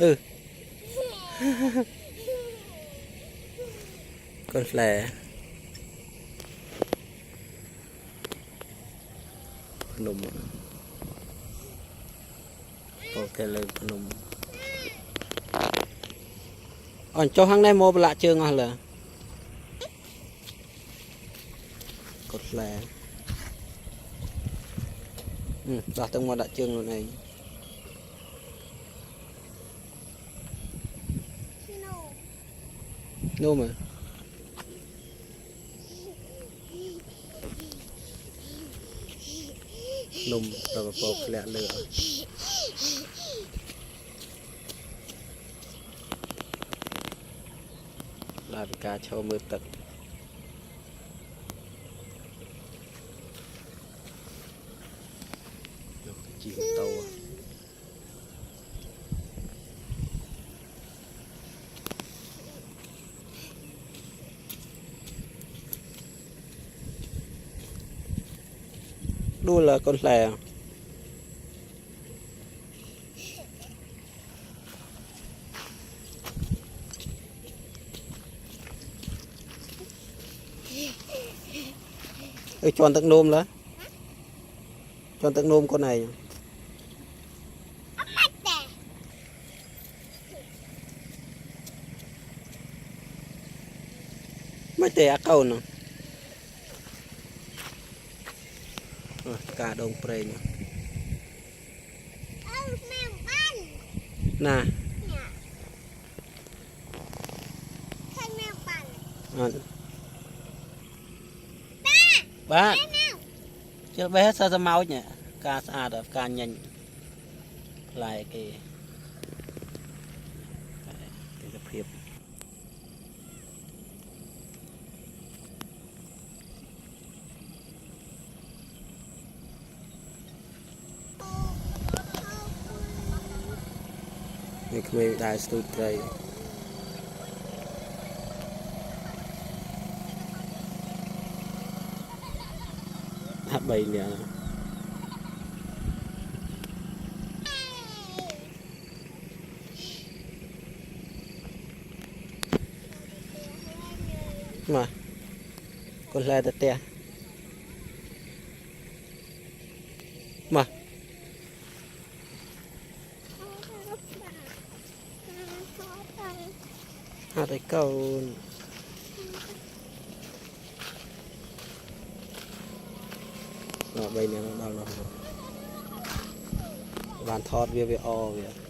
ừ con lẻ nùm ok lên nùm on cho hàng này mua lạ chưa ngon là con lẻ đặt trong một đại trường rồi này nôm mà nôm tao bọc lẹ lửa là cá cho mưa tật chịu tàu đua là con lè chọn tận nôm đó chọn tận nôm con này mấy tè câu nè cả đồng prey nè ba chưa bé sao máu nhỉ ca xa được ca nhanh lại cái hiệp mình đại sưu tây hát bầy nè mà con le tè tè mà hát cái câu bây giờ nó đang bàn thọt về o về